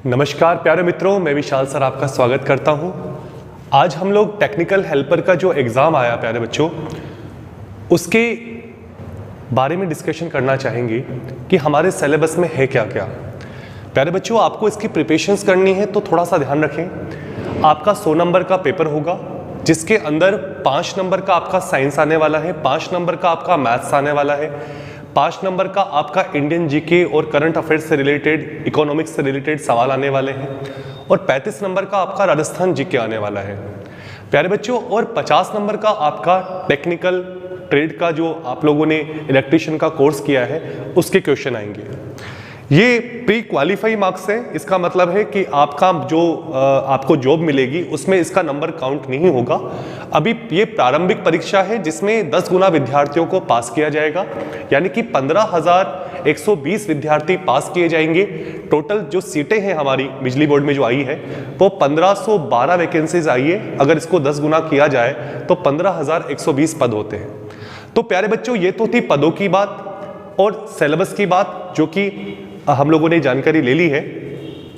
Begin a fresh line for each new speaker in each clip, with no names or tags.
नमस्कार प्यारे मित्रों, मैं विशाल सर आपका स्वागत करता हूं। आज हम लोग टेक्निकल हेल्पर का जो एग्ज़ाम आया प्यारे बच्चों, उसके बारे में डिस्कशन करना चाहेंगे कि हमारे सिलेबस में है क्या क्या। प्यारे बच्चों, आपको इसकी प्रिपरेशंस करनी है तो थोड़ा सा ध्यान रखें। आपका 100 नंबर का पेपर होगा जिसके अंदर 5 नंबर का आपका साइंस आने वाला है, 5 नंबर का आपका मैथ्स आने वाला है, 5 नंबर का आपका इंडियन जीके और करंट अफेयर्स से रिलेटेड, इकोनॉमिक्स से रिलेटेड सवाल आने वाले हैं और 35 नंबर का आपका राजस्थान जीके आने वाला है प्यारे बच्चों। और 50 नंबर का आपका टेक्निकल ट्रेड का जो आप लोगों ने इलेक्ट्रीशियन का कोर्स किया है उसके क्वेश्चन आएंगे। ये प्री क्वालिफाई मार्क्स है, इसका मतलब है कि आपका जो आपको जॉब मिलेगी उसमें इसका नंबर काउंट नहीं होगा। अभी ये प्रारंभिक परीक्षा है जिसमें 10 गुना विद्यार्थियों को पास किया जाएगा, यानी कि 15,120 विद्यार्थी पास किए जाएंगे। टोटल जो सीटें हैं हमारी बिजली बोर्ड में जो आई है वो 1512 वैकेंसीज आई है। अगर इसको 10 गुना किया जाए तो 15,120 पद होते हैं। तो प्यारे बच्चों, ये तो थी पदों की बात और सिलेबस की बात, जो कि हम लोगों ने जानकारी ले ली है।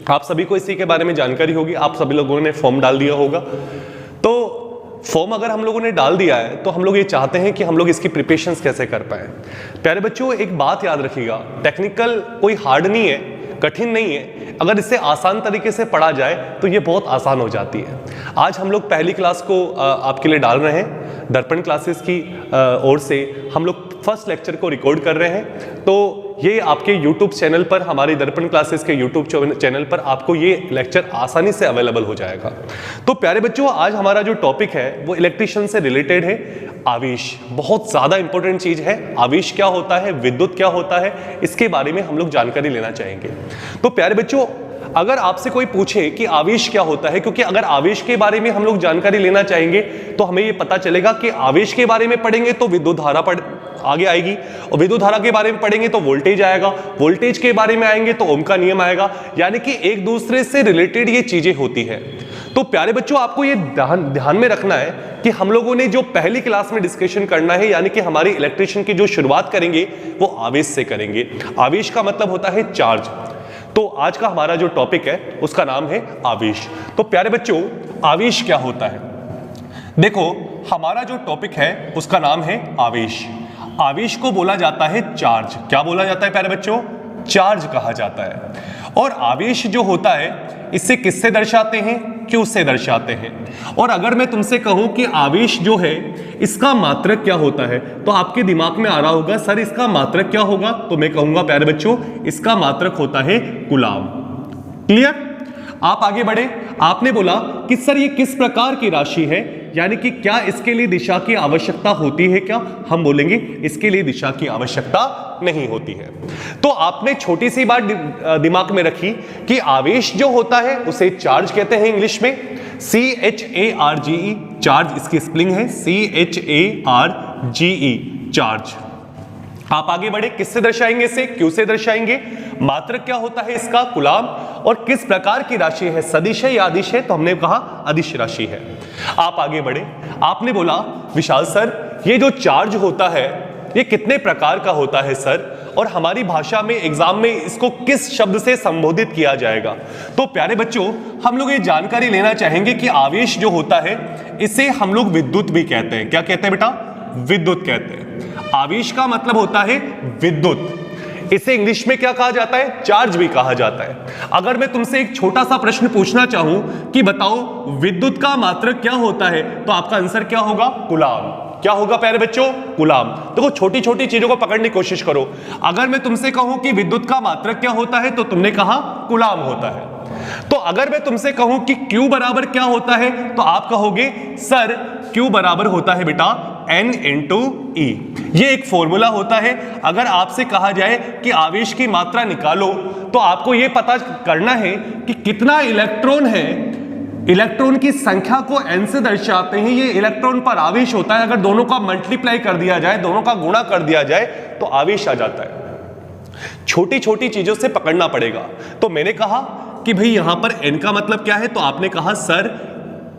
आप सभी को इसी के बारे में जानकारी होगी, आप सभी लोगों ने फॉर्म डाल दिया होगा। तो फॉर्म अगर हम लोगों ने डाल दिया है तो हम लोग ये चाहते हैं कि हम लोग इसकी प्रिपरेशंस कैसे कर पाए। प्यारे बच्चों, एक बात याद रखिएगा, टेक्निकल कोई हार्ड नहीं है, कठिन नहीं है। अगर इसे आसान तरीके से पढ़ा जाए तो ये बहुत आसान हो जाती है। आज हम लोग पहली क्लास को आपके लिए डाल रहे हैं। दर्पण क्लासेस की ओर से हम लोग फर्स्ट लेक्चर को रिकॉर्ड कर रहे हैं। तो ये आपके YouTube चैनल पर, हमारी दर्पण क्लासेस के YouTube चैनल पर आपको ये लेक्चर आसानी से अवेलेबल हो जाएगा। तो प्यारे बच्चों, आज हमारा जो टॉपिक है वो इलेक्ट्रिशियन से रिलेटेड है। आवेश बहुत ज़्यादा इंपॉर्टेंट चीज़ है। आवेश क्या होता है, विद्युत क्या होता है, इसके बारे में हम लोग जानकारी लेना चाहेंगे। तो प्यारे बच्चों, अगर आपसे कोई पूछे कि आवेश क्या होता है, क्योंकि अगर आवेश के बारे में हम लोग जानकारी लेना चाहेंगे तो हमें ये पता चलेगा कि आवेश के बारे में पढ़ेंगे तो विद्युत धारा आगे आएगी, और विद्युत धारा के बारे में पढ़ेंगे तो वोल्टेज आएगा, वोल्टेज के बारे में आएंगे तो ओम का नियम आएगा, यानी कि एक दूसरे से रिलेटेड ये चीजें होती है। तो प्यारे बच्चों, आपको ये ध्यान में रखना है कि हम लोगों ने जो पहली क्लास में डिस्कशन करना है, यानी कि हमारी इलेक्ट्रिशियन की जो शुरुआत करेंगे वो आवेश से करेंगे। आवेश का मतलब होता है चार्ज। तो आज का हमारा जो टॉपिक है उसका नाम है आवेश। तो प्यारे बच्चों, आवेश क्या होता है? देखो, हमारा जो टॉपिक है उसका नाम है आवेश। आवेश को बोला जाता है चार्ज। क्या बोला जाता है प्यारे बच्चों? चार्ज कहा जाता है। और आवेश जो होता है इसे किससे दर्शाते हैं? क्यू से दर्शाते हैं। और अगर मैं तुमसे कहूं कि आवेश जो है इसका मात्रक क्या होता है, तो आपके दिमाग में आ रहा होगा सर इसका मात्रक क्या होगा? तो मैं कहूंगा प्यारे बच्चों, इसका मात्रक होता है कूलाम। क्लियर? आप आगे बढ़े। आपने बोला कि सर ये किस प्रकार की राशि है, यानी कि क्या इसके लिए दिशा की आवश्यकता होती है क्या? हम बोलेंगे इसके लिए दिशा की आवश्यकता नहीं होती है। तो आपने छोटी सी बात दिमाग में रखी कि आवेश जो होता है उसे चार्ज कहते हैं, इंग्लिश में CHARGE, चार्ज इसकी स्पेलिंग है CHARGE, चार्ज। आप आगे बढ़े, किससे दर्शाएंगे इसे? क्यू से दर्शाएंगे। मात्रक क्या होता है इसका? कूलाम। और किस प्रकार की राशि है? सदिश है या अदिश है? तो हमने कहा अदिश राशि है। आप आगे बढ़े। आपने बोला विशाल सर ये जो चार्ज होता है ये कितने प्रकार का होता है सर, और हमारी भाषा में एग्जाम में इसको किस शब्द से संबोधित किया जाएगा? तो प्यारे बच्चों, हम लोग ये जानकारी लेना चाहेंगे कि आवेश जो होता है इसे हम लोग विद्युत भी कहते हैं। क्या कहते हैं बेटा? विद्युत कहते हैं। आवेश का मतलब होता है विद्युत। इसे इंग्लिश में क्या कहा जाता है? चार्ज भी कहा जाता है। अगर मैं तुमसे एक छोटा सा प्रश्न पूछना चाहूं कि बताओ विद्युत का मात्रक क्या होता है, तो आपका आंसर क्या होगा? कूलाम। क्या होगा प्यारे बच्चों? कूलाम। देखो, छोटी छोटी चीजों को पकड़ने की कोशिश करो। अगर मैं तुमसे कहूं कि विद्युत का मात्रक क्या होता है, तो तुमने कहा कूलाम होता है। तो अगर मैं तुमसे कहूं कि Q बराबर क्या होता है, तो आप कहोगे सर Q बराबर होता है बेटा N × E। ये एक फॉर्मूला होता है। अगर आपसे कहा जाए कि आवेश की मात्रा निकालो, तो आपको यह पता करना है कि कितना इलेक्ट्रॉन है। इलेक्ट्रॉन की संख्या को n से दर्शाते हैं। ये इलेक्ट्रॉन पर आवेश होता है। अगर दोनों का मल्टीप्लाई कर दिया जाए, दोनों का गुणा कर दिया जाए, तो आवेश आ जाता है। छोटी छोटी चीजों से पकड़ना पड़ेगा। तो मैंने कहा कि भाई यहां पर n का मतलब क्या है, तो आपने कहा सर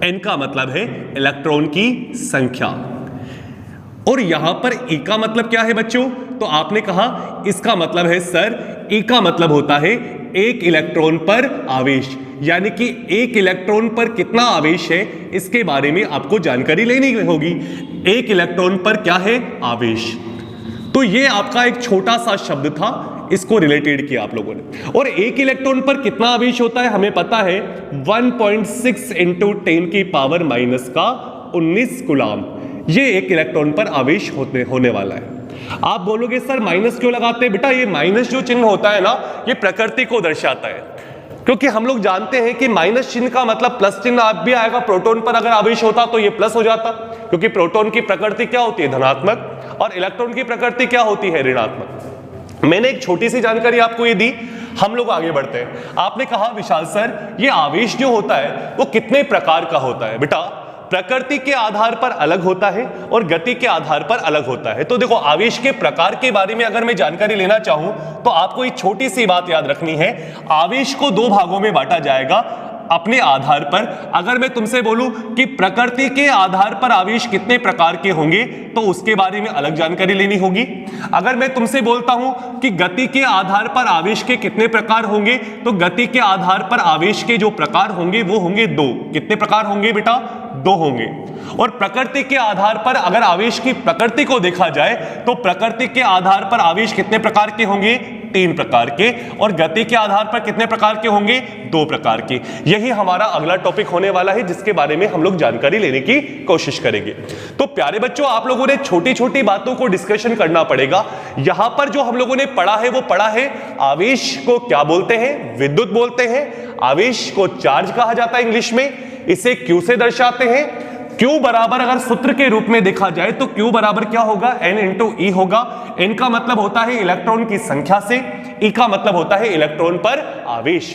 n का मतलब है इलेक्ट्रॉन की संख्या। और यहां पर E का मतलब क्या है बच्चों? तो आपने कहा इसका मतलब है सर E का मतलब होता है एक इलेक्ट्रॉन पर आवेश, यानी कि एक इलेक्ट्रॉन पर कितना आवेश है इसके बारे में आपको जानकारी लेनी होगी। एक इलेक्ट्रॉन पर क्या है आवेश। तो ये आपका एक छोटा सा शब्द था, इसको रिलेटेड किया आप लोगों ने। और एक इलेक्ट्रॉन पर कितना आवेश होता है हमें पता है 1.6 इंटू 10 की पावर माइनस का 19 कूलाम, ये एक इलेक्ट्रॉन पर आवेश होने वाला है। आप बोलोगे सर माइनस क्यों लगाते हैं? बेटा ये माइनस जो चिन्ह होता है ना, ये प्रकृति को दर्शाता है, क्योंकि हम लोग जानते हैं कि माइनस चिन्ह का मतलब प्लस चिन्ह आप भी आएगा। प्रोटॉन पर अगर आवेश होता तो ये प्लस हो जाता, क्योंकि प्रोटॉन की प्रकृति क्या होती है धनात्मक, और इलेक्ट्रॉन की प्रकृति क्या होती है ऋणात्मक। मैंने एक छोटी सी जानकारी आपको ये दी, हम लोग आगे बढ़ते हैं। आपने कहा विशाल सर ये आवेश जो होता है वो कितने प्रकार का होता है? बेटा प्रकृति के आधार पर अलग होता है और गति के आधार पर अलग होता है। तो देखो आवेश के प्रकार के बारे में अगर मैं जानकारी लेना चाहूं तो आपको एक छोटी सी बात याद रखनी है, आवेश को दो भागों में बांटा जाएगा अपने आधार पर। अगर मैं तुमसे बोलूं कि प्रकृति के आधार पर आवेश कितने प्रकार के होंगे तो उसके बारे में अलग जानकारी लेनी होगी। अगर मैं तुमसे बोलता हूं कि गति के आधार पर आवेश के कितने प्रकार होंगे तो गति के आधार पर आवेश के जो प्रकार होंगे वो होंगे दो। कितने प्रकार होंगे बेटा? दो होंगे। और प्रकृति के आधार पर अगर आवेश की प्रकृति को देखा जाए तो प्रकृति के आधार पर आवेश कितने प्रकार के होंगे? 3 प्रकार के। और गति के आधार पर कितने प्रकार के होंगे? 2 प्रकार के। यही हमारा अगला टॉपिक होने वाला है जिसके बारे में हम लोग जानकारी लेने की कोशिश करेंगे। तो प्यारे बच्चों आप लोगों ने छोटी छोटी बातों को डिस्कशन करना पड़ेगा। यहां पर जो हम लोगों ने पढ़ा है वो पढ़ा है आवेश को क्या बोलते हैं? विद्युत बोलते हैं। आवेश को चार्ज कहा जाता है इंग्लिश में, इसे Q से दर्शाते हैं। Q बराबर अगर सूत्र के रूप में देखा जाए तो Q बराबर क्या होगा? N इंटू E होगा। N का मतलब होता है इलेक्ट्रॉन की संख्या से, E का मतलब होता है इलेक्ट्रॉन पर आवेश।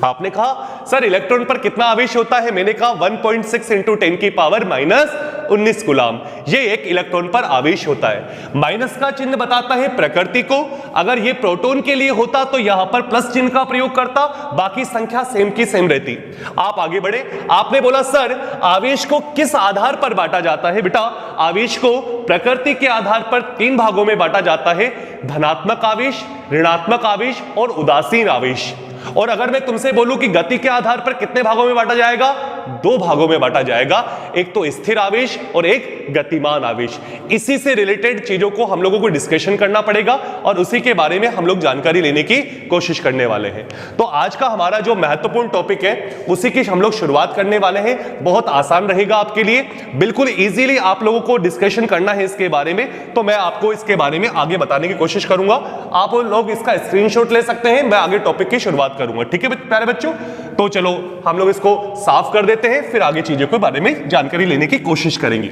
आपने कहा सर इलेक्ट्रॉन पर कितना आवेश होता है? मैंने कहा 1.6 इंटू 10 की पावर माइनस 19 कूलाम, ये एक इलेक्ट्रॉन पर आवेश होता है। माइनस का चिन्ह बताता है प्रकृति को। अगर ये प्रोटॉन के लिए होता तो यहां पर प्लस चिन्ह का प्रयोग करता, बाकी संख्या सेम की सेम रहती। आप आगे बढ़े। आपने बोला सर आवेश को किस आधार पर बांटा जाता है? बेटा आवेश को प्रकृति के आधार पर 3 भागों में बांटा जाता है, धनात्मक आवेश, ऋणात्मक आवेश और उदासीन आवेश। और अगर मैं तुमसे बोलूं कि गति के आधार पर कितने भागों में बांटा जाएगा? 2 भागों में बांटा जाएगा, एक तो स्थिर आवेश और एक गतिमान आवेश। इसी से रिलेटेड चीजों को हम लोगों को डिस्कशन करना पड़ेगा और उसी के बारे में हम लोग जानकारी लेने की कोशिश करने वाले हैं। तो आज का हमारा जो महत्वपूर्ण टॉपिक है उसी की हम लोग शुरुआत करने वाले हैं। बहुत आसान रहेगा आपके लिए, बिल्कुल इजीली आप लोगों को डिस्कशन करना है इसके बारे में, तो मैं आपको इसके बारे में आगे बताने की कोशिश करूंगा। आप लोग इसका स्क्रीनशॉट ले सकते हैं, मैं आगे टॉपिक की शुरुआत करूंगा। ठीक है प्यारे बच्चों, तो चलो हम लोग इसको साफ कर देते हैं, फिर आगे चीजों के बारे में जानकारी लेने की कोशिश करेंगे।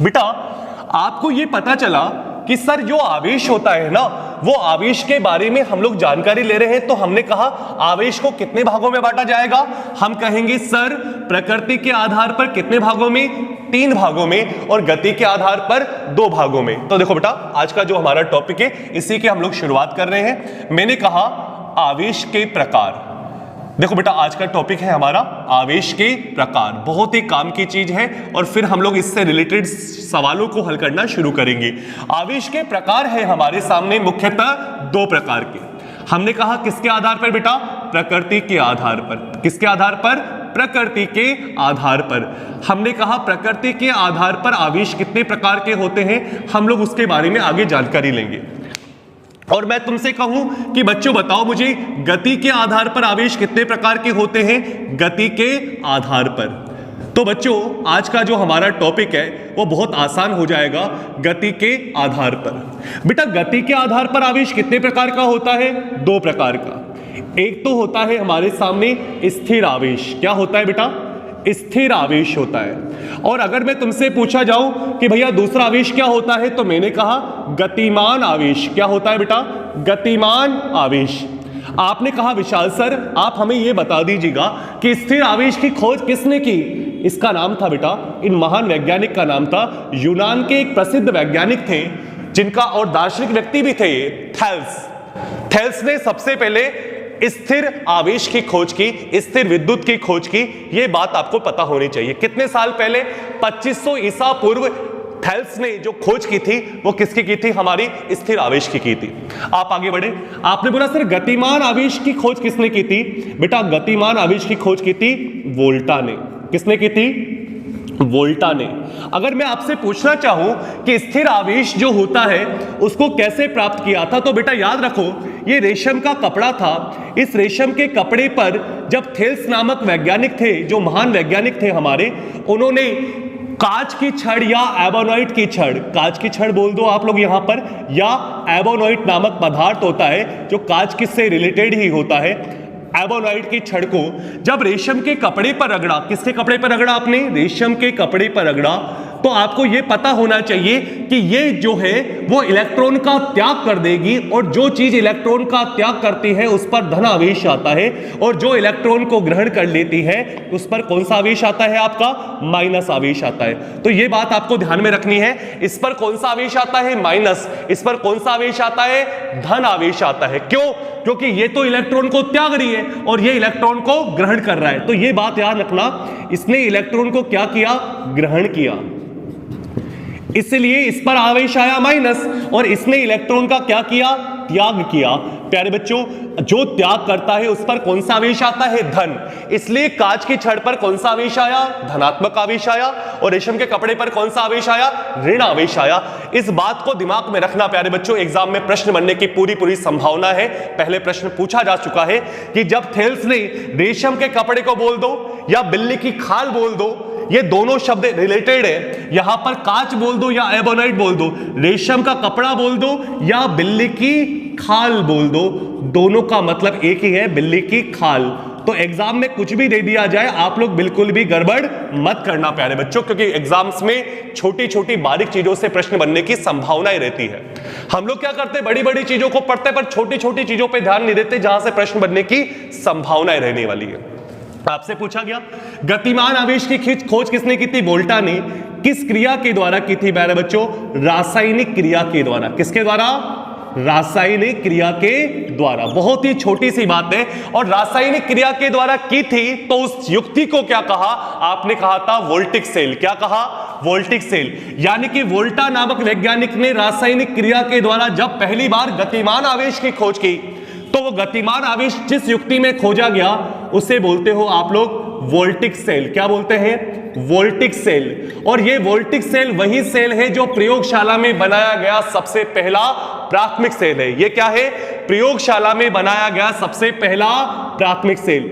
बेटा आपको यह पता चला कि सर जो आवेश होता है ना, वो आवेश के बारे में हम लोग जानकारी ले रहे हैं। तो हमने कहा आवेश को कितने भागों में बांटा जाएगा? हम कहेंगे सर प्रकृति के आधार पर कितने भागों में? 3 भागों में, और गति के आधार पर 2 भागों में। तो देखो बेटा आज का जो हमारा टॉपिक है इसी की हम लोग शुरुआत कर रहे हैं। मैंने कहा आवेश के प्रकार। देखो बेटा आज का टॉपिक है हमारा आवेश के प्रकार, बहुत ही काम की चीज है और फिर हम लोग इससे रिलेटेड सवालों को हल करना शुरू करेंगे। आवेश के प्रकार है हमारे सामने मुख्यतः 2 प्रकार के। हमने कहा किसके आधार पर बेटा? प्रकृति के आधार पर। किसके आधार पर? प्रकृति के आधार पर। हमने कहा प्रकृति के आधार पर आवेश कितने प्रकार के होते हैं, हम लोग उसके बारे में आगे जानकारी लेंगे। और मैं तुमसे कहूं कि बच्चों बताओ मुझे गति के आधार पर आवेश कितने प्रकार के होते हैं? गति के आधार पर। तो बच्चों आज का जो हमारा टॉपिक है वो बहुत आसान हो जाएगा, गति के आधार पर। बेटा गति के आधार पर आवेश कितने प्रकार का होता है? 2 प्रकार का। एक तो होता है हमारे सामने स्थिर आवेश। क्या होता है बेटा? स्थिर आवेश होता है। और अगर मैं तुमसे पूछा जाऊं कि भैया दूसरा आवेश क्या होता है, तो मैंने कहा गतिमान आवेश। क्या होता है बेटा? गतिमान आवेश। आपने कहा विशाल सर आप हमें यह बता दीजिएगा कि स्थिर आवेश की खोज किसने की? इसका नाम था बेटा, इन महान वैज्ञानिक का नाम था, यूनान के एक प्रसिद्ध वैज्ञानिक थे जिनका और दार्शनिक व्यक्ति भी थे ये, थेल्स। थेल्स ने सबसे पहले स्थिर आवेश की खोज की, स्थिर विद्युत की खोज की। यह बात आपको पता होनी चाहिए। कितने साल पहले? 2500 ईसा पूर्व थेल्स ने जो खोज की थी वो किसकी की थी? हमारी स्थिर आवेश की थी। आप आगे बढ़े। आपने बोला सर गतिमान आवेश की खोज किसने की थी? बेटा गतिमान आवेश की खोज की थी वोल्टा ने। किसने की थी? वोल्टा ने। अगर मैं आपसे पूछना चाहूं कि स्थिर आवेश जो होता है उसको कैसे प्राप्त किया था, तो बेटा याद रखो ये रेशम का कपड़ा था। इस रेशम के कपड़े पर जब थेल्स नामक वैज्ञानिक थे, जो महान वैज्ञानिक थे हमारे, उन्होंने कांच की छड़ या एबोनाइट की छड़, कांच की छड़ बोल दो आप लोग यहां पर, या एबोनाइट नामक पदार्थ होता है जो कांच की से रिलेटेड ही होता है, एबोनाइट की छड़ को जब रेशम के कपड़े पर रगड़ा, किसके कपड़े पर रगड़ा आपने? रेशम के कपड़े पर रगड़ा, तो आपको यह पता होना चाहिए कि ये जो है वो इलेक्ट्रॉन का त्याग कर देगी, और जो चीज इलेक्ट्रॉन का त्याग करती है उस पर धन आवेश आता है, और जो इलेक्ट्रॉन को ग्रहण कर लेती है उस पर कौन सा आवेश आता है? आपका माइनस आवेश आता है। तो ये बात आपको ध्यान में रखनी है। इस पर कौन सा आवेश आता है? माइनस। इस पर कौन सा आवेश आता है? धन आवेश आता है। क्यों? क्योंकि ये तो इलेक्ट्रॉन को त्याग रही है और ये इलेक्ट्रॉन को ग्रहण कर रहा है। तो ये बात याद रखना, इसने इलेक्ट्रॉन को क्या किया? ग्रहण किया, इसलिए इस पर आवेश आया माइनस, और इसने इलेक्ट्रॉन का क्या किया? त्याग किया। प्यारे बच्चों, जो त्याग करता है उस पर कौन सा आवेश आता है? धन। इसलिए कांच की छड़ पर कौन सा आवेश आया? धनात्मक आवेश आया। और रेशम के कपड़े पर कौन सा आवेश आया? ऋण आवेश आया। इस बात को दिमाग में रखना प्यारे बच्चों, एग्जाम में प्रश्न बनने की पूरी संभावना है। पहले प्रश्न पूछा जा चुका है कि जब थेल्स ने रेशम के कपड़े को बोल दो या बिल्ली की खाल बोल दो, ये दोनों शब्द रिलेटेड है। यहां पर कांच बोल दो या एबोनाइट बोल दो, रेशम का कपड़ा बोल दो या बिल्ली की खाल बोल दो, दोनों का मतलब एक ही है, बिल्ली की खाल। तो एग्जाम में कुछ भी दे दिया जाए, आप लोग बिल्कुल भी गड़बड़ मत करना प्यारे बच्चों, क्योंकि एग्जाम्स में छोटी छोटी बारीक चीजों से प्रश्न बनने की संभावनाएं रहती है। हम लोग क्या करते हैं? बड़ी बड़ी चीजों को पढ़ते पर छोटी छोटी चीजों पर ध्यान नहीं देते जहां से प्रश्न बनने की संभावनाएं रहने वाली है। आपसे पूछा गया गतिमान आवेश की खोज किसने की थी? वोल्टा ने। किस क्रिया के द्वारा की थी प्यारे बच्चों? रासायनिक क्रिया के द्वारा। किसके द्वारा? रासायनिक क्रिया के द्वारा। बहुत ही छोटी सी बात है, और रासायनिक क्रिया के द्वारा की थी तो उस युक्ति को क्या कहा? आपने कहा था वोल्टिक सेल। क्या कहा? Voltaic cell. यानी कि वोल्टा नामक वैज्ञानिक ने रासायनिक क्रिया के द्वारा जब पहली बार गतिमान आवेश की खोज की, तो वो गतिमान आवेश जिस युक्ति में खोजा गया उसे बोलते हो आप लोग वोल्टिक सेल। क्या बोलते हैं? Voltaic cell. और ये वोल्टिक सेल वही सेल है जो प्रयोगशाला में बनाया गया सबसे पहला प्राथमिक सेल है। ये क्या है? प्रयोगशाला में बनाया गया सबसे पहला प्राथमिक सेल।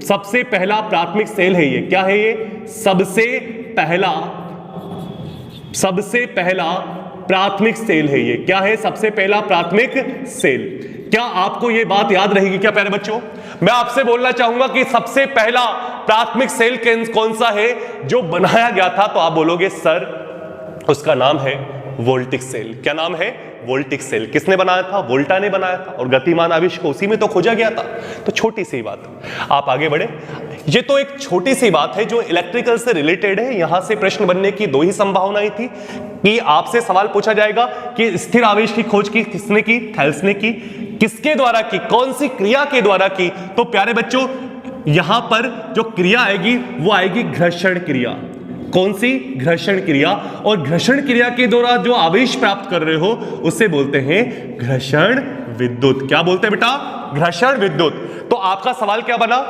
सबसे पहला प्राथमिक सेल है ये। क्या है ये? सबसे पहला प्राथमिक सेल है ये। क्या है? सबसे पहला प्राथमिक सेल। क्या आपको यह बात याद रहेगी क्या प्यारे बच्चों? मैं आपसे बोलना चाहूंगा कि सबसे पहला प्राथमिक सेल कौन सा है जो बनाया गया था, तो आप बोलोगे सर उसका नाम है वोल्टिक सेल। क्या नाम है? Voltaic cell. किसने बनाया था? वोल्टा ने बनाया था, और गतिमान आवेश को उसी में तो खोजा गया था। तो छोटी सी बात, आप आगे बढ़े। ये तो एक छोटी सी बात है जो इलेक्ट्रिकल से रिलेटेड है। यहां से प्रश्न बनने की दो ही संभावनाएं थी कि आपसे सवाल पूछा जाएगा कि स्थिर आवेश की खोज की किसने की? थेल्स ने की। किसके द्वारा की? कौन सी क्रिया के द्वारा की? तो प्यारे बच्चों यहां पर जो क्रिया आएगी वो आएगी घर्षण क्रिया। कौन सी? घर्षण क्रिया। और घर्षण क्रिया के द्वारा जो आवेश प्राप्त कर रहे हो उसे बोलते हैं घर्षण विद्युत। क्या बोलते हैं बेटा? घर्षण विद्युत। तो आपका सवाल क्या बना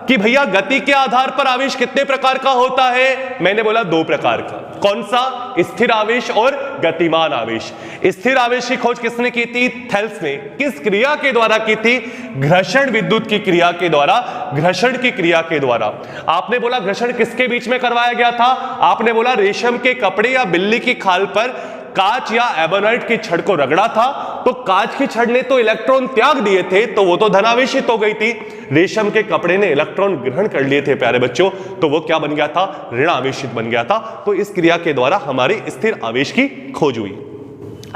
कि भैया गति के आधार पर आवेश कितने प्रकार का होता है? मैंने बोला दो प्रकार का। कौन सा? स्थिर आवेश और गतिमान आवेश। स्थिर आवेश की खोज किसने की थी? थेल्स ने। किस क्रिया के द्वारा की थी? घर्षण विद्युत की क्रिया के द्वारा, घर्षण की क्रिया के द्वारा। आपने बोला घर्षण किसके बीच में करवाया गया था? आपने बोला रेशम के कपड़े या बिल्ली की खाल पर कांच या एबोनाइट की छड़ को रगड़ा था, तो कांच की छड़ ने तो इलेक्ट्रॉन त्याग दिए थे, तो वो तो धनावेशित हो गई थी। रेशम के कपड़े ने इलेक्ट्रॉन ग्रहण कर लिए थे प्यारे बच्चों, तो वो क्या बन गया था? ऋण आवेशित बन गया था। तो इस क्रिया के द्वारा हमारी स्थिर आवेश की खोज हुई।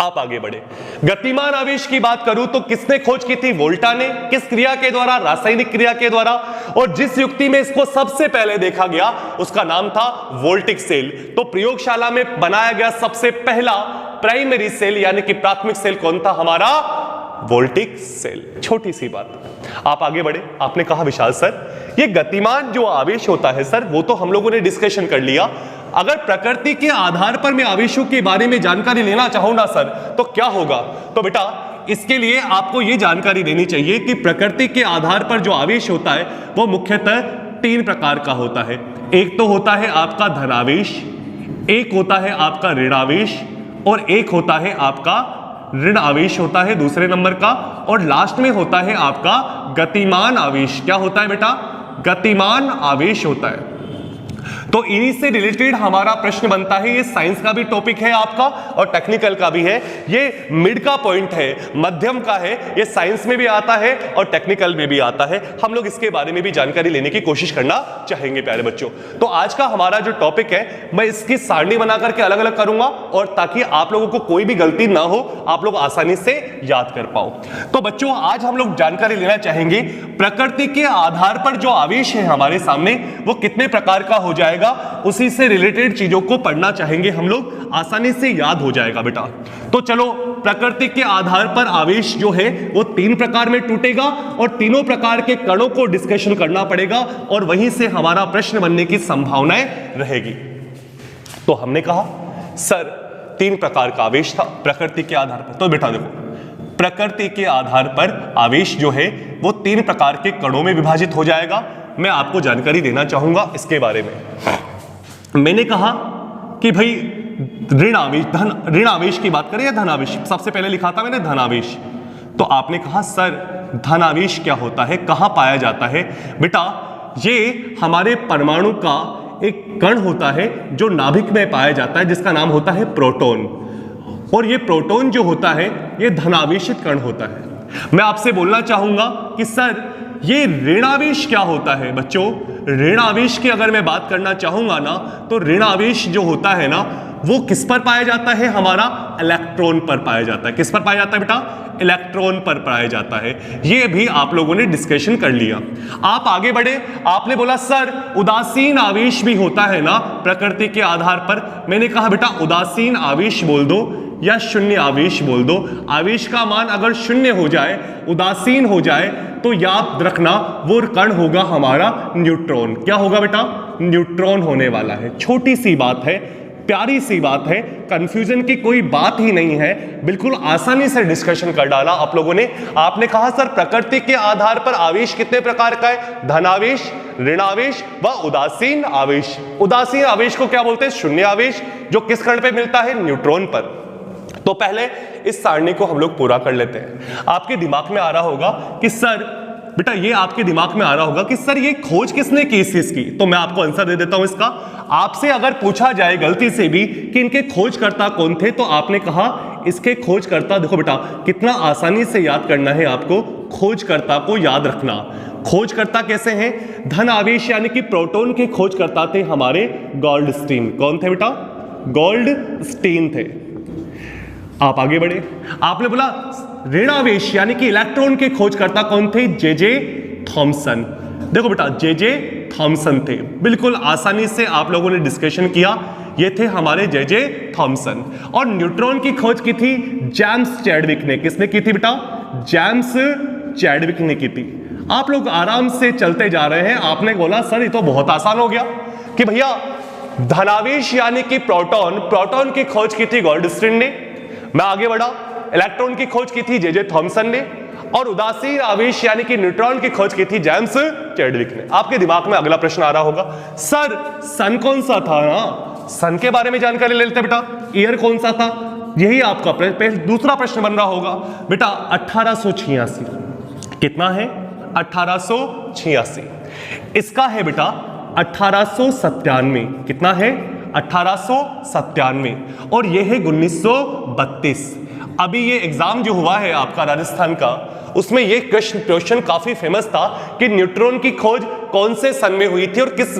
आप आगे बढ़े। गतिमान आवेश की बात करूं तो किसने खोज की थी? वोल्टा ने। किस क्रिया के द्वारा? रासायनिक क्रिया के द्वारा। और जिस युक्ति में इसको सबसे पहले देखा गया उसका नाम था वोल्टिक सेल। तो प्रयोगशाला में बनाया गया सबसे पहला प्राइमरी सेल यानी कि प्राथमिक सेल कौन था? हमारा वोल्टिक सेल। छोटी सी बात। आप आगे बढ़े। आपने कहा विशाल सर ये गतिमान जो आवेश होता है सर वो तो हम लोगों ने डिस्कशन कर लिया, अगर प्रकृति के आधार पर मैं आवेशों के बारे में जानकारी लेना चाहूं ना सर, तो क्या होगा? तो बेटा इसके लिए आपको यह जानकारी देनी चाहिए कि प्रकृति के आधार पर जो आवेश होता है वो मुख्यतः 3 प्रकार का होता है। एक तो होता है आपका धनावेश, एक होता है आपका ऋणावेश, और एक होता है आपका ऋण आवेश होता है दूसरे नंबर का, और लास्ट में होता है आपका गतिमान आवेश। क्या होता है बेटा? गतिमान आवेश होता है। तो इन्हीं से रिलेटेड हमारा प्रश्न बनता है। ये साइंस का भी टॉपिक है आपका और टेक्निकल का भी है। ये मिड का पॉइंट है, मध्यम का है। ये साइंस में भी आता है और टेक्निकल में भी आता है। हम लोग इसके बारे में भी जानकारी लेने की कोशिश करना चाहेंगे प्यारे बच्चों। तो आज का हमारा जो टॉपिक है, मैं इसकी सारणी बना करके अलग अलग करूंगा, और ताकि आप लोगों को कोई भी गलती ना हो, आप लोग आसानी से याद कर पाओ। तो बच्चों आज हम लोग जानकारी लेना चाहेंगे प्रकृति के आधार पर जो आवेश है हमारे सामने वो कितने प्रकार का हो जाएगा, उसी से रिलेटेड चीजों को पढ़ना चाहेंगे हम लोग, आसानी से याद हो जाएगा बेटा। तो चलो, प्रकृति के आधार पर आवेश जो है वो 3 प्रकार में टूटेगा और तीनों प्रकार के कणों को डिस्कशन करना पड़ेगा, और वहीं से हमारा प्रश्न बनने की संभावनाएं रहेगी। तो हमने कहा सर 3 प्रकार का आवेश था प्रकृति के आधार पर। तो बेटा देखो, प्रकृति के आधार पर आवेश जो है वो 3 प्रकार के कणों में विभाजित हो जाएगा। मैं आपको जानकारी देना चाहूंगा इसके बारे में। मैंने कहा कि भाई ऋण आवेश की बात करें या धन आवेश, सबसे पहले लिखा था मैंने धन आवेश। तो आपने कहा सर धन आवेश क्या होता है, कहां पाया जाता है? बेटा ये हमारे परमाणु का एक कण होता है जो नाभिक में पाया जाता है, जिसका नाम होता है प्रोटॉन। और ये प्रोटॉन जो होता है ये धनावेशित कण होता है। मैं आपसे बोलना चाहूंगा कि सर ये ऋणावेश क्या होता है? बच्चों ऋणावेश की अगर मैं बात करना चाहूंगा ना, तो ऋणावेश जो होता है ना वो किस पर पाया जाता है? हमारा इलेक्ट्रॉन पर पाया जाता है। किस पर पाया जाता है बेटा? इलेक्ट्रॉन पर पाया जाता है। ये भी आप लोगों ने डिस्कशन कर लिया। आप आगे बढ़े, आपने बोला सर उदासीन आवेश भी होता है ना प्रकृति के आधार पर। मैंने कहा बेटा उदासीन आवेश बोल दो या शून्य आवेश बोल दो। आवेश का मान अगर शून्य हो जाए, उदासीन हो जाए, तो याद रखना वो कण होगा हमारा न्यूट्रॉन। क्या होगा बेटा? न्यूट्रॉन होने वाला है। छोटी सी बात है, प्यारी सी बात है, कंफ्यूजन की कोई बात ही नहीं है, बिल्कुल आसानी से डिस्कशन कर डाला आप लोगों ने। आपने कहा सर प्रकृति के आधार पर आवेश कितने प्रकार का है? धनावेश, ऋणावेश व उदासीन आवेश। उदासीन आवेश को क्या बोलते हैं? शून्य आवेश, जो किस कण पे मिलता है? न्यूट्रॉन पर। तो पहले इस सारणी को हम लोग पूरा कर लेते हैं। आपके दिमाग में आ रहा होगा कि सर बेटा, ये आपके दिमाग में आ रहा होगा कि सर ये खोज किसने की इस चीज की? तो मैं आपको आंसर दे देता हूं इसका। आपसे अगर पूछा जाए गलती से भी कि इनके खोजकर्ता कौन थे, तो आपने कहा इसके खोजकर्ता, देखो बेटा कितना आसानी से याद करना है आपको, खोजकर्ता को याद रखना। खोजकर्ता कैसे हैं? धन आवेश यानी कि प्रोटॉन के खोजकर्ता थे हमारे गोल्डस्टीन। कौन थे बेटा? गोल्डस्टीन थे। आप आगे बढ़े, आपने बोला ऋणावेश यानी कि इलेक्ट्रॉन के खोजकर्ता कौन थे? J Thomson. देखो बेटा जे थॉमसन थे। बिल्कुल आसानी से आप लोगों ने डिस्कशन किया, ये थे हमारे जे थॉमसन। और न्यूट्रॉन की खोज की थी जेम्स चैडविक ने। किसने की थी बेटा? जेम्स चैडविक ने की थी। आप लोग आराम से चलते जा रहे हैं। आपने बोला सर ये तो बहुत आसान हो गया कि भैया धनावेश यानी कि प्रोटॉन की खोज की थी गोल्डस्टीन ने। मैं आगे बढ़ा, इलेक्ट्रॉन की खोज की थी जे थॉमसन ने, और उदासीन आवेश यानी कि न्यूट्रॉन की खोज की थी जेम्स चैडविक ने। आपके दिमाग में अगला प्रश्न आ रहा होगा, सर सन कौन सा था ना? सन के बारे में जानकारी ले लेते बेटा। ईयर कौन सा था? यही आपका दूसरा प्रश्न बन रहा होगा बेटा। 1886। कितना है? 1886। इसका है बेटा 1897। कितना है? 1897। और यह है 1932। अभी ये एग्जाम जो हुआ है आपका राजस्थान का, उसमें ये क्वेश्चन काफी फेमस था कि न्यूट्रॉन की खोज कौन से सन में हुई थी और किस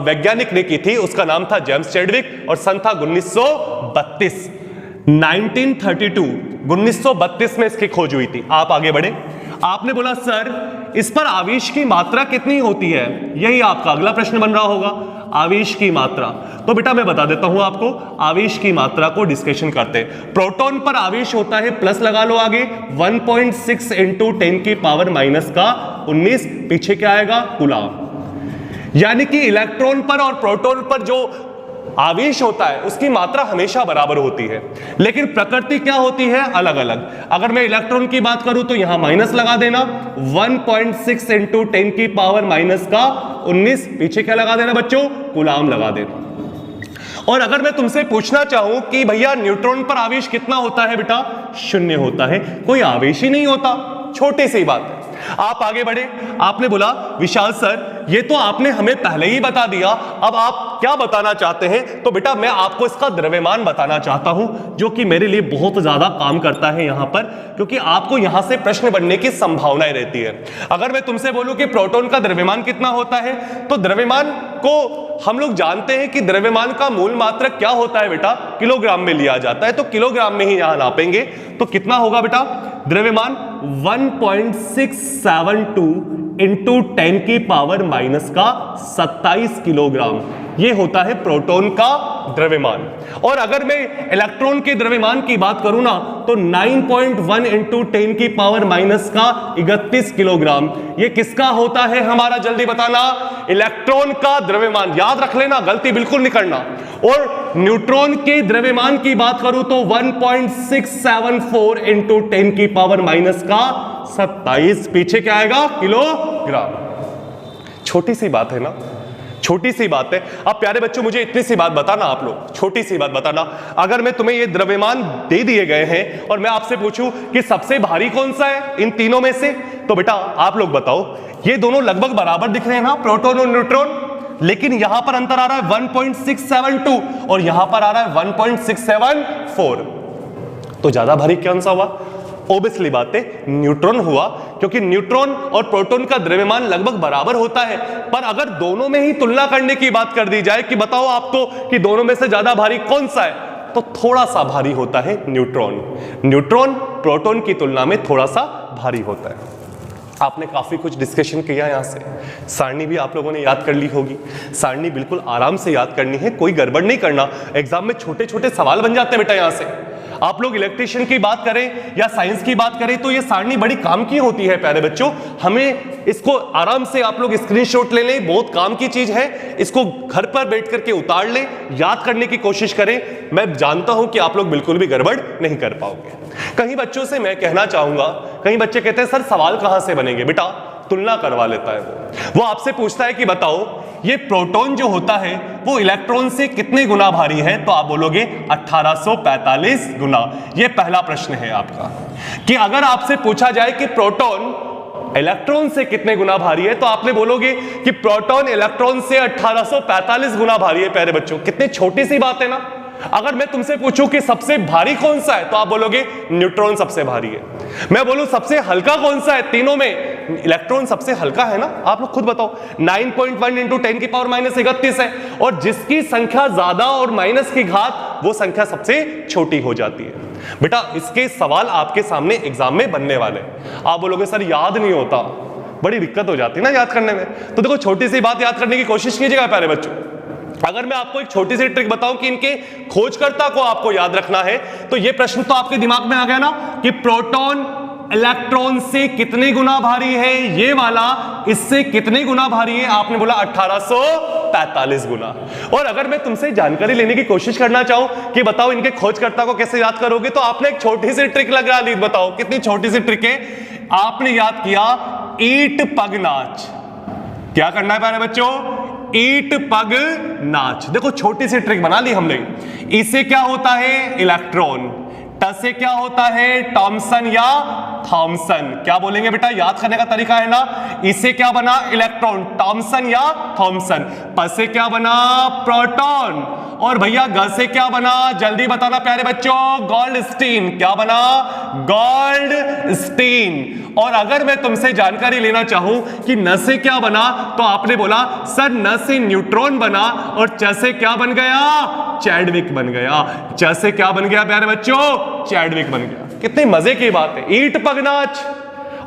वैज्ञानिक ने की थी। उसका नाम था जेम्स चैडविक और सन था 1932। 1932 में इसकी खोज हुई थी। आप आगे बढ़े, आपने बोला सर इस पर आवेश की मात्रा कितनी होती है? यही आपका अगला प्रश्न बन रहा होगा, आवेश की मात्रा। तो बेटा मैं बता देता हूं आपको, आवेश की मात्रा को डिस्कशन करते हैं। प्रोटॉन पर आवेश होता है, प्लस लगा लो आगे, 1.6 इंटू 10⁻⁻⁻19। पीछे क्या आएगा? कूलाम। यानी कि इलेक्ट्रॉन पर और प्रोटॉन पर जो आवेश होता है उसकी मात्रा हमेशा बराबर होती है, लेकिन प्रकृति क्या होती है, अलग अलग। अगर मैं इलेक्ट्रॉन की बात करूं तो यहां माइनस लगा देना, 1.6 इंटू 10 की पावर माइनस का 19, पीछे क्या लगा देना बच्चों, कूलाम लगा देना। और अगर मैं तुमसे पूछना चाहूं कि भैया न्यूट्रॉन पर आवेश कितना होता है, बेटा 0 होता है, कोई आवेश ही नहीं होता। छोटी सी बात है। आप आगे बढ़े, आपने बोला विशाल सर ये तो आपने हमें पहले ही बता दिया, अब आप क्या बताना चाहते हैं? तो बेटा मैं आपको इसका द्रव्यमान बताना चाहता हूं, जो कि मेरे लिए बहुत ज्यादा काम करता है यहां पर, क्योंकि आपको यहां से प्रश्न बनने की संभावनाएं रहती है। अगर मैं तुमसे बोलूं कि प्रोटॉन का द्रव्यमान कितना होता है, तो द्रव्यमान को हम लोग जानते हैं कि द्रव्यमान का मूल मात्रक क्या होता है बेटा, किलोग्राम में लिया जाता है, तो किलोग्राम में ही यहां नापेंगे। तो कितना होगा बेटा द्रव्यमान, 1.672 इंटू 10 की पावर माइनस का 27 किलोग्राम, ये होता है प्रोटॉन का द्रव्यमान। और अगर मैं इलेक्ट्रॉन के द्रव्यमान की बात करूं ना, तो 9.1 इंटू 10 की पावर माइनस का 31 किलोग्राम, ये किसका होता है हमारा, जल्दी बताना, इलेक्ट्रॉन का द्रव्यमान। याद रख लेना, गलती बिल्कुल नहीं करना। और न्यूट्रॉन के द्रव्यमान की बात करूं तो 1.674 इंटू 10 की पावर माइनस का 27, पीछे क्या आएगा, किलोग्राम। छोटी सी बात है ना, छोटी सी बात है। अब प्यारे बच्चों मुझे इतनी सी बात बताना, आप लोग छोटी सी बात बताना, अगर मैं तुम्हें ये द्रव्यमान दे दिए गए हैं और मैं आपसे पूछूं कि सबसे भारी कौन सा है इन तीनों में से, तो बेटा आप लोग बताओ। ये दोनों लगभग बराबर दिख रहे हैं ना, प्रोटॉन और न्यूट्रॉन, लेकिन यहां पर अंतर आ रहा है 1.672 और यहां पर आ रहा है 1.674, तो ज्यादा भारी कौन सा हुआ? ऑब्वियसली बात है न्यूट्रॉन हुआ, क्योंकि न्यूट्रॉन और प्रोटॉन का द्रव्यमान लगभग बराबर होता है। पर अगर दोनों में ही तुलना करने की बात कर दी जाए कि बताओ आपको कि दोनों में से ज्यादा भारी कौन सा है, तो थोड़ा सा भारी होता है न्यूट्रॉन। न्यूट्रॉन प्रोटॉन की तुलना में थोड़ा सा भारी होता है। आपने काफी कुछ डिस्कशन किया यहां से, सारणी भी आप लोगों ने याद कर ली होगी। सारणी बिल्कुल आराम से याद करनी है, कोई गड़बड़ नहीं करना। एग्जाम में छोटे छोटे सवाल बन जाते हैं बेटा यहां से। आप लोग इलेक्ट्रिशियन की बात करें या साइंस की बात करें तो ये सारणी बड़ी काम की होती है प्यारे बच्चों। हमें इसको आराम से आप लोग स्क्रीनशॉट ले लें, बहुत काम की चीज है। इसको घर पर बैठ करके उतार लें, याद करने की कोशिश करें। मैं जानता हूं कि आप लोग बिल्कुल भी गड़बड़ नहीं कर पाओगे। कहीं बच्चों से मैं कहना चाहूंगा, कहीं बच्चे कहते हैं सर सवाल कहां से बनेंगे, बेटा तुलना करवा लेता है वो आपसे पूछता है कि बताओ ये प्रोटॉन जो होता है वो इलेक्ट्रॉन से कितने गुना भारी है, तो आप बोलोगे 1845 गुना। ये पहला प्रश्न है आपका कि अगर आपसे पूछा जाए कि प्रोटॉन इलेक्ट्रॉन से कितने गुना भारी है, तो आपने बोलोगे कि प्रोटॉन इलेक्ट्रॉन से 1845 गुना भारी है। प्यारे बच्चों कितनी छोटी सी बात है ना। अगर मैं तुमसे पूछूं कि सबसे भारी कौन सा है, तो आप बोलोगे न्यूट्रॉन सबसे भारी है। मैं बोलूं सबसे हल्का कौन सा है, तीनों में इलेक्ट्रॉन सबसे हल्का है ना। आप लोग खुद बताओ, 9.1 इंटू 10 की पावर माइनस 31 है, और जिसकी संख्या ज्यादा और माइनस की घात वो संख्या सबसे छोटी हो जाती है। बेटा इसके सवाल आपके सामने एग्जाम में बनने वाले। आप बोलोगे सर याद नहीं होता, बड़ी दिक्कत हो जाती है ना याद करने में। तो देखो छोटी सी बात याद करने की कोशिश कीजिएगा प्यारे बच्चों। अगर मैं आपको एक छोटी सी ट्रिक बताऊं कि इनके खोजकर्ता को आपको याद रखना है, तो ये प्रश्न तो आपके दिमाग में आ गया ना कि प्रोटॉन इलेक्ट्रॉन से कितने गुना भारी है, ये वाला इससे कितने गुना भारी है, आपने बोला 1845 गुना। और अगर मैं तुमसे जानकारी लेने की कोशिश करना चाहूं कि बताओ इनके खोजकर्ता को कैसे याद करोगे, तो आपने एक छोटी सी ट्रिक लगा ली। बताओ कितनी छोटी सी ट्रिक है। आपने याद किया ईट पग नाच। क्या करना है प्यारे बच्चों, ईट पग नाच। देखो छोटी सी ट्रिक बना ली हमने। इससे क्या होता है इलेक्ट्रॉन, ट से क्या होता है टॉमसन या थॉमसन। क्या बोलेंगे बेटा, याद करने का तरीका है ना। इससे क्या बना इलेक्ट्रॉन, टॉमसन या थॉमसन। प से क्या बना प्रोटॉन, और भैया ग से क्या बना, जल्दी बताना प्यारे बच्चों, गोल्डस्टीन। क्या बना, गोल्डस्टीन। और अगर मैं तुमसे जानकारी लेना चाहूं कि न से क्या बना, तो आपने बोला सर न से न्यूट्रॉन बना, और च से क्या बन गया, चैडविक बन गया। च से क्या बन गया प्यारे बच्चों, चैडविक बन गया। कितने मजे की बात है, ईट पगनाच।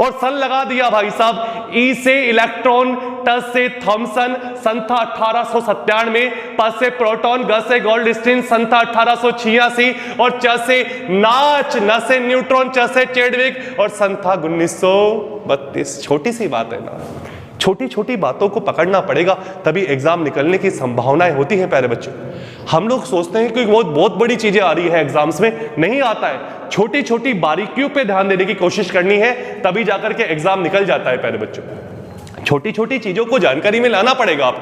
और सन लगा दिया भाई साहब, ई से इलेक्ट्रॉन, ट से थॉमसन, सन था 1897, प से प्रोटॉन, ग से गोल्डस्टीन, सन था 1886, और च से नाच, न से न्यूट्रॉन, च से चैडविक, और सन था 1932। छोटी सी बात है ना, छोटी छोटी बातों को पकड़ना पड़ेगा, तभी एग्जाम निकलने की संभावनाएं होती हैं प्यारे बच्चों। हम लोग सोचते हैं कि बहुत बड़ी चीजें आ रही है एग्जाम्स में, नहीं आता है। छोटी छोटी बारीकियों पे ध्यान देने की कोशिश करनी है, तभी जाकर के एग्जाम निकल जाता है प्यारे बच्चों। छोटी छोटी चीजों को जानकारी में लाना पड़ेगा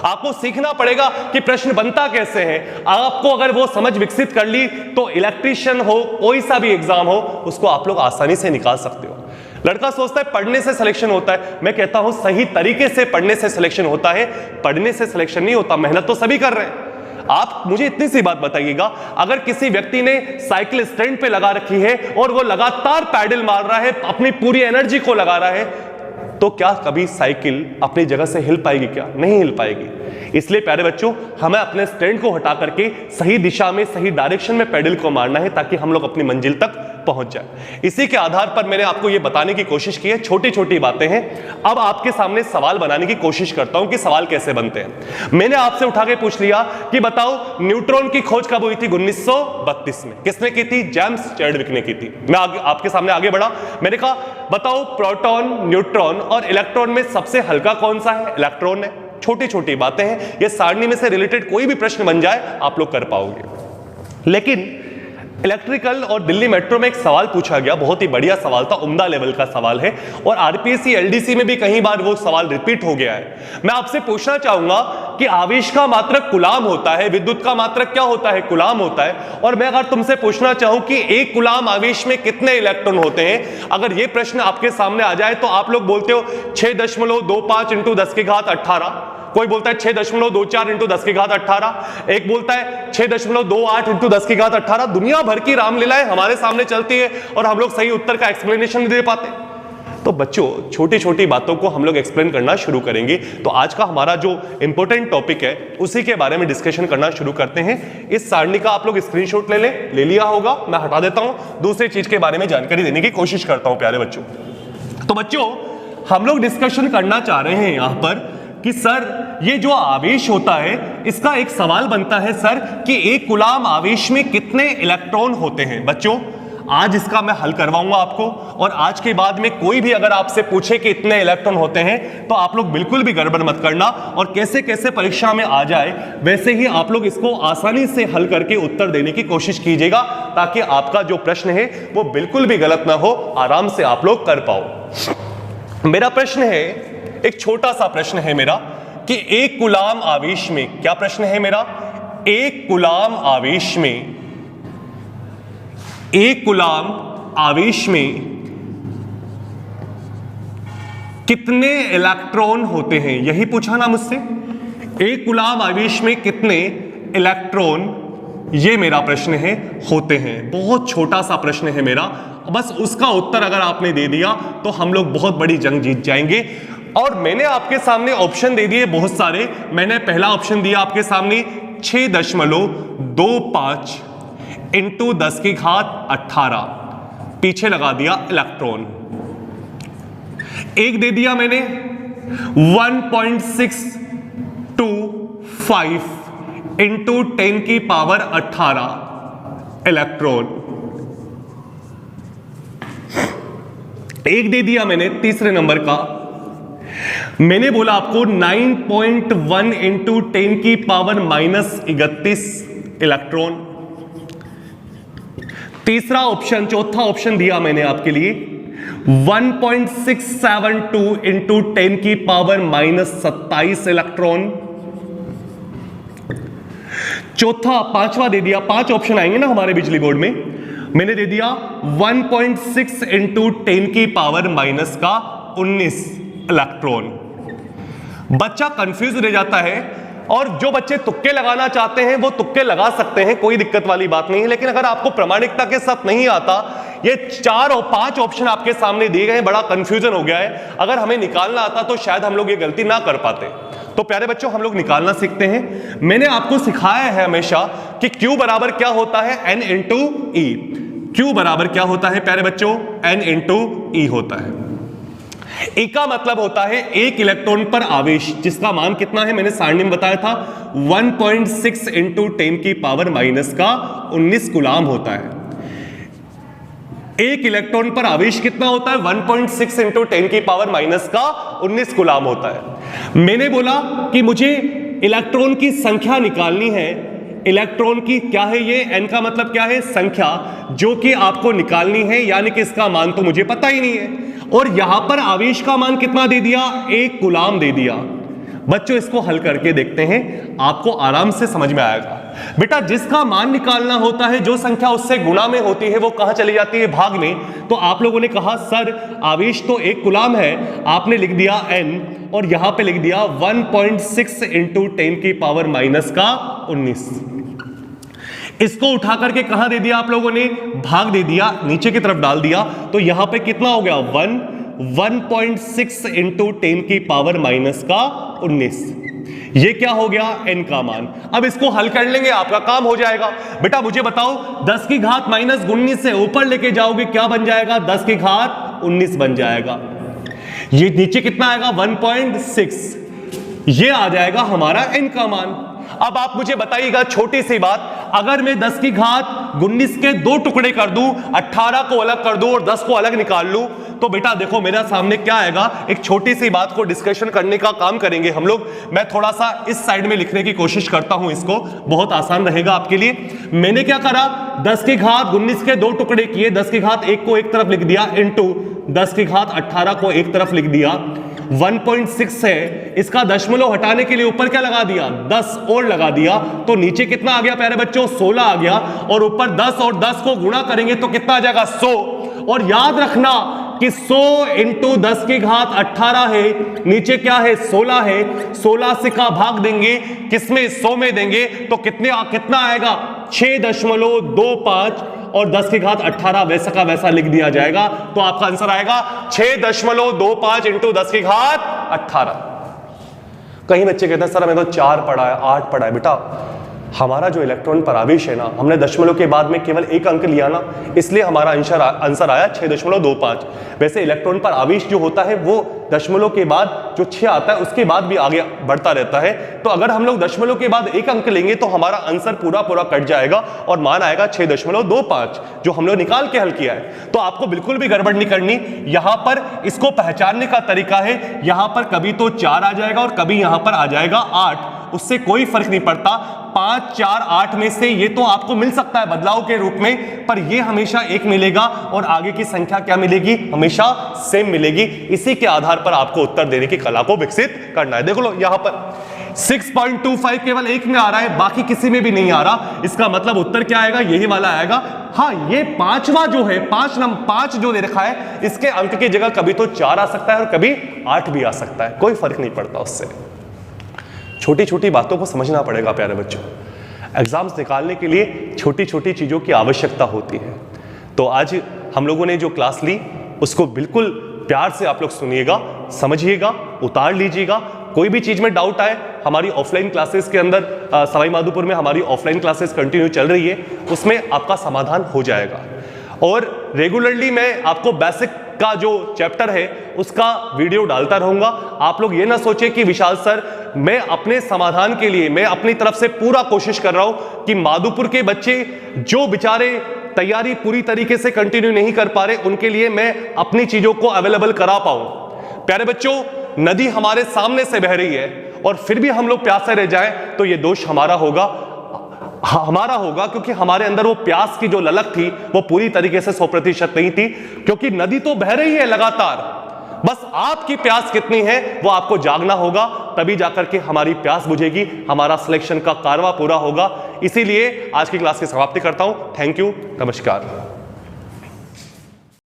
आपको सीखना पड़ेगा कि प्रश्न बनता कैसे है। आपको अगर वो समझ विकसित कर ली तो इलेक्ट्रीशियन हो, कोई सा भी एग्जाम हो, उसको आप लोग आसानी से निकाल सकते हो। लड़का सोचता है पढ़ने से सिलेक्शन होता है, मैं कहता हूं सही तरीके से पढ़ने से सिलेक्शन होता है, पढ़ने से सिलेक्शन नहीं होता। मेहनत तो सभी कर रहे हैं। आप मुझे इतनी सी बात बताइएगा, अगर किसी व्यक्ति ने साइकिल स्टैंड पे लगा रखी है और वो लगातार पैडल मार रहा है, अपनी पूरी एनर्जी को लगा रहा है, तो क्या कभी साइकिल अपनी जगह से हिल पाएगी? क्या नहीं हिल पाएगी। इसलिए प्यारे बच्चों, हमें अपने स्टैंड को हटा करके सही दिशा में, सही डायरेक्शन में पैडल को मारना है, ताकि हम लोग अपनी मंजिल तक पहुंच जाए। इसी के आधार पर मैंने आपको यह बताने की कोशिश की है, छोटी छोटी बातें हैं। अब आपके सामने सवाल बनाने की कोशिश करता हूं कि सवाल कैसे बनते हैं। मैंने आपसे उठा के पूछ लिया कि बताओ न्यूट्रॉन की खोज कब हुई थी? 1932 में। किसने की थी? जेम्स चैडविक ने की थी। मैं आपके सामने आगे बढ़ा, मैंने कहा बताओ प्रोटॉन, न्यूट्रॉन और इलेक्ट्रॉन में सबसे हल्का कौन सा है? इलेक्ट्रॉन है। छोटी छोटी बातें हैं, ये सारणी में से रिलेटेड कोई भी प्रश्न बन जाए आप लोग कर पाओगे। लेकिन इलेक्ट्रिकल और दिल्ली मेट्रो में एक सवाल पूछा गया, बहुत ही बढ़िया सवाल था, उम्दा लेवल का सवाल है, और आरपीएससी एलडीसी में भी कई बार वो सवाल रिपीट हो गया है। मैं आपसे पूछना चाहूंगा कि आवेश का मात्रक कूलाम होता है, विद्युत का मात्रक क्या होता है? कूलाम होता है। और मैं अगर तुमसे पूछना चाहूं कि एक कूलाम आवेश में कितने इलेक्ट्रॉन होते हैं, अगर ये प्रश्न आपके सामने आ जाए तो आप लोग बोलते हो 6.25 इंटू 10 की घात 18, कोई बोलता है 6.24 इंटू 10 की घात 18, एक बोलता है 6.28 इंटू 10 की घात 18। दुनिया भर की रामलीलाएं हमारे सामने चलती है और हम लोग सही उत्तर का एक्सप्लेनेशन नहीं दे पाते। तो बच्चों, छोटी छोटी बातों को हम लोग एक्सप्लेन करना शुरू करेंगे। तो आज का हमारा जो इंपॉर्टेंट टॉपिक है उसी के बारे में डिस्कशन करना शुरू करते हैं। इस सारणी का आप लोग स्क्रीनशॉट ले लिया होगा, मैं हटा देता हूं, दूसरी चीज के बारे में जानकारी देने की कोशिश करता हूं प्यारे बच्चों। तो बच्चों, हम लोग डिस्कशन करना चाह रहे हैं यहां पर कि सर ये जो आवेश होता है, इसका एक सवाल बनता है सर कि एक कूलाम आवेश में कितने इलेक्ट्रॉन होते हैं। बच्चों, आज इसका मैं हल करवाऊंगा आपको, और आज के बाद में कोई भी अगर आपसे पूछे कि इतने इलेक्ट्रॉन होते हैं तो आप लोग बिल्कुल भी गड़बड़ मत करना, और कैसे कैसे परीक्षा में आ जाए वैसे ही आप लोग इसको आसानी से हल करके उत्तर देने की कोशिश कीजिएगा, ताकि आपका जो प्रश्न है वो बिल्कुल भी गलत ना हो, आराम से आप लोग कर पाओ। मेरा प्रश्न है, एक छोटा सा प्रश्न है मेरा, कि एक कूलाम आवेश में, क्या प्रश्न है मेरा? एक कूलाम आवेश में, एक कूलाम आवेश में कितने इलेक्ट्रॉन होते हैं? यही पूछा ना मुझसे, एक कूलाम आवेश में कितने इलेक्ट्रॉन, ये मेरा प्रश्न है, होते हैं। बहुत छोटा सा प्रश्न है मेरा, बस उसका उत्तर अगर आपने दे दिया तो हम लोग बहुत बड़ी जंग जीत जाएंगे। और मैंने आपके सामने ऑप्शन दे दिए बहुत सारे। मैंने पहला ऑप्शन दिया आपके सामने 6.25 इंटू 10 की घात 18, पीछे लगा दिया इलेक्ट्रॉन। एक दे दिया मैंने 1.625 इंटू 10 की पावर 18 इलेक्ट्रॉन। एक दे दिया मैंने तीसरे नंबर का, मैंने बोला आपको 9.1 इंटू 10 की पावर -31 इलेक्ट्रॉन। तीसरा ऑप्शन, चौथा ऑप्शन दिया मैंने आपके लिए 1.672 इंटू 10 की पावर -27 इलेक्ट्रॉन। चौथा, पांचवा दे दिया, 5 ऑप्शन आएंगे ना हमारे बिजली बोर्ड में, मैंने दे दिया 1.6 इंटू 10 की पावर -19 इलेक्ट्रॉन। बच्चा कंफ्यूज रह जाता है, और जो बच्चे तुक्के लगाना चाहते हैं वो तुक्के लगा सकते हैं, कोई दिक्कत वाली बात नहीं है। लेकिन अगर आपको प्रामाणिकता के साथ नहीं आता, ये 4 और 5 ऑप्शन आपके सामने दिए गए, बड़ा कंफ्यूजन हो गया है। अगर हमें निकालना आता तो शायद हम लोग ये गलती ना कर पाते। तो प्यारे बच्चों, हम लोग निकालना सीखते हैं। मैंने आपको सिखाया है हमेशा कि Q बराबर क्या होता है? N into E। Q बराबर क्या होता है प्यारे बच्चों? N इंटू E होता है। E का मतलब होता है एक इलेक्ट्रॉन पर आवेश, जिसका मान कितना है? मैंने सारणी में बताया था 1.6 इंटू 10 की पावर -19 कूलाम होता है। एक इलेक्ट्रॉन पर आवेश कितना होता है? 1.6 इंटू 10 की पावर माइनस का 19 कूलाम होता है। मैंने बोला कि मुझे इलेक्ट्रॉन की संख्या निकालनी है। इलेक्ट्रॉन की क्या है ये? n का मतलब क्या है? संख्या, जो कि आपको निकालनी है, यानी कि इसका मान तो मुझे पता ही नहीं है। और यहां पर आवेश का मान कितना दे दिया? 1 कूलाम दे दिया। बच्चों इसको हल करके देखते हैं, आपको आराम से समझ में आएगा। बेटा जिसका मान निकालना होता है, जो संख्या उससे गुणा में होती है, वो कहां चली जाती है? भाग में। तो आप लोगों ने कहा सर आवेश तो 1 कूलाम है, आपने लिख दिया n और यहां पे लिख दिया 1.6 इंटू 10 की पावर माइनस का 19। इसको उठा करके कहां दे दिया आप लोगों ने? भाग दे दिया, नीचे की तरफ डाल दिया। तो यहां पे कितना हो गया? 1.6 इंटू 10 की पावर माइनस का 19। ये क्या हो गया? n का मान। अब इसको हल कर लेंगे, आपका काम हो जाएगा। बेटा मुझे बताओ 10 की घात माइनस 19 से ऊपर लेके जाओगे, क्या बन जाएगा? 10 की घात 19 बन जाएगा। ये नीचे कितना आएगा? 1.6। ये आ जाएगा हमारा n का मान। अब आप मुझे बताइएगा छोटी सी बात, अगर मैं 10 की घात 19 के 2 टुकड़े कर दूं, 18 को अलग कर दूं और 10 को अलग निकाल लूं, तो बेटा देखो मेरा सामने क्या आएगा। एक छोटी सी बात को डिस्कशन करने का काम करेंगे हम लोग। मैं थोड़ा सा इस साइड में लिखने की कोशिश करता हूं, इसको बहुत आसान रहेगा आपके लिए। मैंने क्या करा? 10 की घात 19 के 2 टुकड़े किए, 10 की घात 1 को एक तरफ लिख दिया, इंटू 10 की घात 18 को एक तरफ लिख दिया। 1.6 है, इसका दशमलव हटाने के लिए ऊपर क्या लगा दिया? 10 और लगा दिया। तो नीचे कितना आ गया प्यारे बच्चों? 16 आ गया। और ऊपर 10 और 10 को गुणा करेंगे तो कितना आ जाएगा? 100। और याद रखना कि 100 इंटू 10 की घात 18 है, नीचे क्या है? 16 है। 16 से का भाग देंगे किसमें? 100 में देंगे तो कितना आएगा? 6.25 और 10 की घात 18 वैसा का वैसा लिख दिया जाएगा। तो आपका आंसर आएगा 6.25 इंटू 10 की घात 18। कहीं बच्चे कहते हैं सर हमें तो 4 पढ़ा है, 8 पढ़ा है। बेटा हमारा जो इलेक्ट्रॉन पर आवेश है ना, हमने दशमलव के बाद में केवल एक अंक लिया ना, इसलिए हमारा आंसर आया 6.25। वैसे इलेक्ट्रॉन पर आवेश जो होता है वो दशमलव के बाद जो 6 आता है उसके बाद भी आगे बढ़ता रहता है। तो अगर हम लोग दशमलव के बाद एक अंक लेंगे तो हमारा आंसर पूरा कट जाएगा और मान आएगा 6.25, जो हम लोग निकाल के हल किया है। तो आपको बिल्कुल भी गड़बड़ नहीं करनी। यहां पर इसको पहचानने का तरीका है, यहां पर कभी तो 4 आ जाएगा और कभी यहां पर आ जाएगा 8, उससे कोई फर्क नहीं पड़ता। 5, 4, 8 में से ये तो आपको मिल सकता है बदलाव के रूप में, पर ये हमेशा 1 मिलेगा और आगे की संख्या क्या मिलेगी? हमेशा सेम मिलेगी। इसी के आधार पर आपको उत्तर देने की कला को विकसित करना है। देखो लो यहां पर 6.25 केवल 1 में आ रहा है, बाकी किसी में भी नहीं आ रहा। इसका मतलब उत्तर क्या आएगा? यही वाला आएगा। हाँ, ये 5वां जो है, 5 जो दे रखा है, इसके अंक की जगह कभी तो 4 आ सकता है और कभी 8 भी आ सकता है, कोई फर्क नहीं पड़ता उससे। छोटी छोटी बातों को समझना पड़ेगा प्यारे बच्चों। एग्जाम्स निकालने के लिए छोटी छोटी चीज़ों की आवश्यकता होती है। तो आज हम लोगों ने जो क्लास ली उसको बिल्कुल प्यार से आप लोग सुनिएगा, समझिएगा, उतार लीजिएगा। कोई भी चीज़ में डाउट आए, हमारी ऑफलाइन क्लासेस के अंदर सवाई माधोपुर में हमारी ऑफलाइन क्लासेस कंटिन्यू चल रही है, उसमें आपका समाधान हो जाएगा। और रेगुलरली मैं आपको बेसिक का जो चैप्टर है उसका वीडियो डालता रहूंगा। आप लोग ये ना सोचे कि विशाल सर मैं अपने समाधान के लिए मैं अपनी तरफ से पूरा कोशिश कर रहा हूं कि माधोपुर के बच्चे जो बेचारे तैयारी पूरी तरीके से कंटिन्यू नहीं कर पा रहे, उनके लिए मैं अपनी चीजों को अवेलेबल करा पाऊं। प्यारे बच्चों, नदी हमारे सामने से बह रही है और फिर भी हम लोग प्यासे रह जाएं तो ये दोष हमारा होगा क्योंकि हमारे अंदर वो प्यास की जो ललक थी वो पूरी तरीके से 100% नहीं थी, क्योंकि नदी तो बह रही है लगातार। बस आपकी प्यास कितनी है वो आपको जागना होगा, तभी जाकर के हमारी प्यास बुझेगी, हमारा सिलेक्शन का कारवा पूरा होगा। इसीलिए आज की क्लास की समाप्ति करता हूं। थैंक यू, नमस्कार।